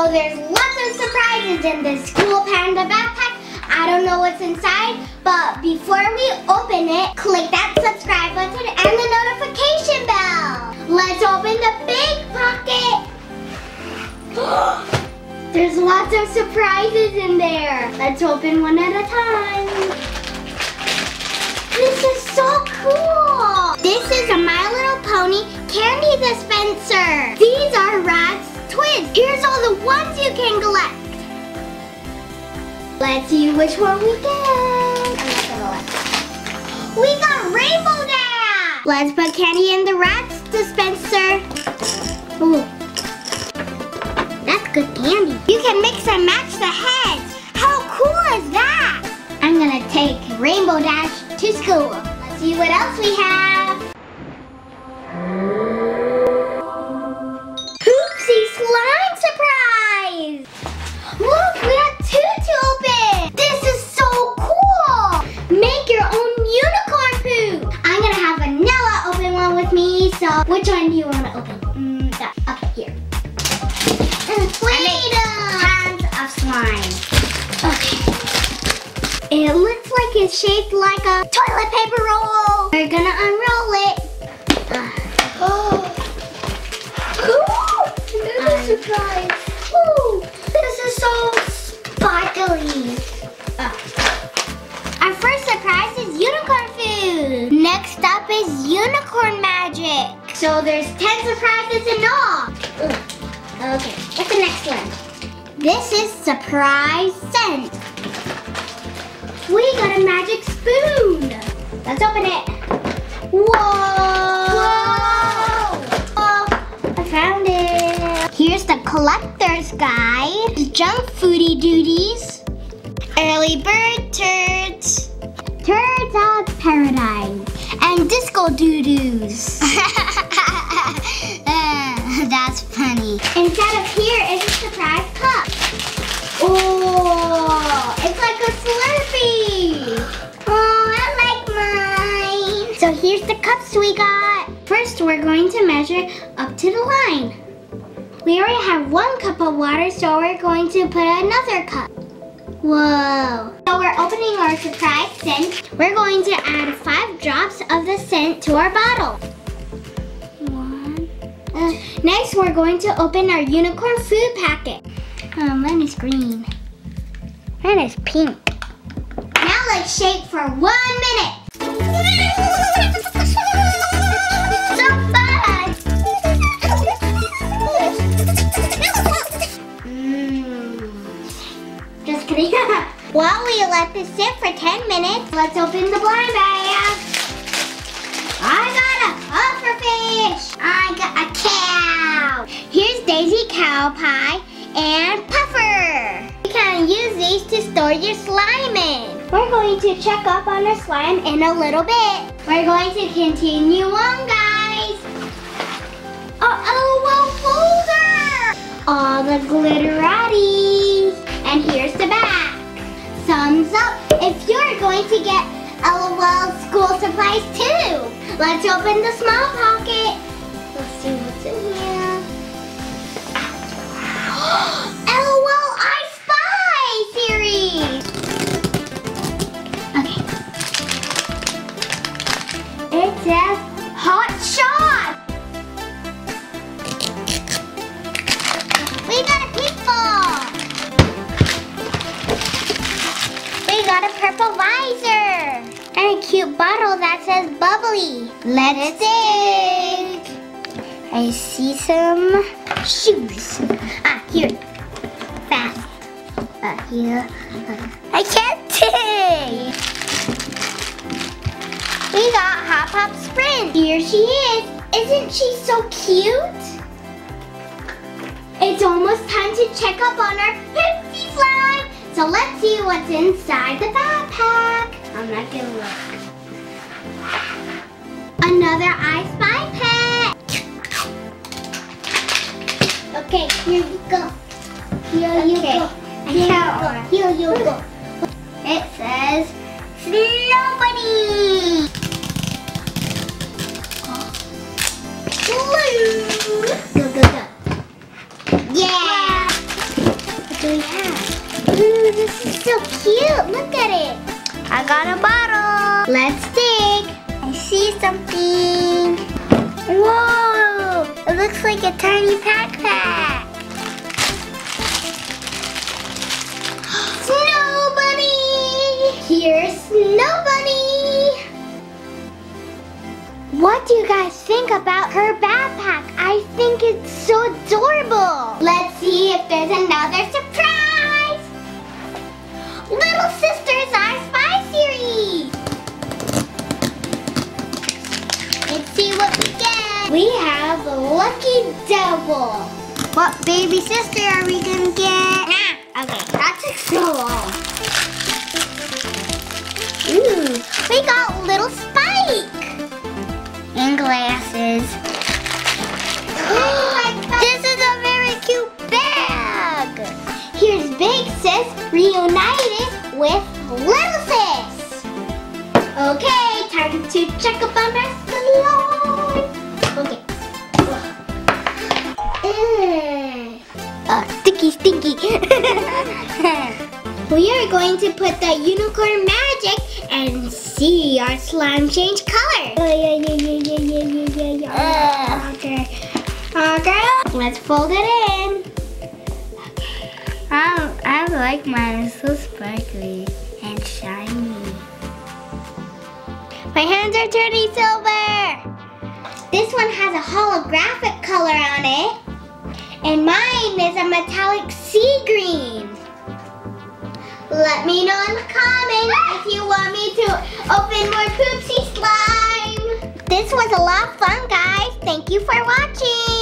So there's lots of surprises in this cool panda backpack. I don't know what's inside, but before we open it, click that subscribe button and the notification bell. Let's open the big pocket. There's lots of surprises in there. Let's open one at a time. This is so cool. This is a My Little Pony candy dispenser. These are Rad's twins. Here's all the ones you can collect. Let's see which one we get. We got Rainbow Dash. Let's put candy in the Rad's dispenser. Ooh. That's good candy. You can mix and match the heads. How cool is that? I'm gonna take Rainbow Dash to school. Let's see what else we have. Poopsie slime surprise! Look, we have two to open. This is so cool. Make your own unicorn poop. I'm gonna have Vanilla open one with me. So, which one do you want to open? Up here. Tons of slime. Okay. It looks like it's shaped like a toilet paper roll. We're gonna unroll it. Another surprise. Ooh, this is so sparkly. Our first surprise is unicorn food. Next up is unicorn magic. So there's 10 surprises in all. Okay, what's the next one? This is surprise scent. We got a magic spoon. Let's open it. Whoa! Oh, I found it. Here's the collector's guide. Junk foodie duties. Early bird turds. Turds of paradise. And disco doo-doos. That's funny. Inside of here is a surprise cup. Oh, it's like a Slurpee. Oh, I like mine. So here's the cups we got. First, we're going to measure up to the line. We already have 1 cup of water, so we're going to put another cup. Whoa. So we're opening our surprise scent. We're going to add 5 drops of the scent to our bottle. Next, we're going to open our unicorn food packet. Mine is green. Mine is pink. Now let's shake for 1 minute. So fun! Just kidding. While we let this sit for 10 minutes, let's open the blind bag. I got a pufferfish. I got a cow. Here's Daisy Cow Pie and Puffer. You can use these to store your slime in. We're going to check up on our slime in a little bit. We're going to continue on, guys. LOL folder. All the glitterati. And here's the back. Thumbs up if you're going to get LOL school supplies too. Let's open the small pocket. Let's see what's in here. LOL I Spy series. Okay. It says Hot Shot. We got a people. We got a purple visor. And a cute bottle that says bubbly. Let's dig. I see some shoes. Here. Fast. Here. I can't dig. We got Hop Hop Sprint. Here she is. Isn't she so cute? It's almost time to check up on our Poopsie slime. So let's see what's inside the backpack. I'm not gonna look. Another I Spy pet. Okay, here we go. Here you go. Here you go. It says Slow Bunny. Go, go, go. Yeah. do we have? Ooh, this is so cute. Look at it. I got a bottle. Let's dig. I see something. Whoa! It looks like a tiny backpack. Snow Bunny! Here's Snow Bunny! What do you guys think about her backpack? I think it's so adorable. Let's see if there's another surprise. Little Sisters Our Spy Series. Let's see what we get. We have a lucky double. What baby sister are we gonna get? Okay, that took so long. Ooh, we got little Spike. And glasses. This is a very cute bag. Here's big sis reunited with little sis. Okay, time to check up on our slime. Okay. Stinky. We are going to put the unicorn magic and see our slime change color. Okay. Let's fold it in. I like mine. It's so sparkly and shiny. My hands are turning silver. This one has a holographic color on it. And mine is a metallic sea green. Let me know in the comments if you want me to open more Poopsie slime. This was a lot of fun, guys. Thank you for watching.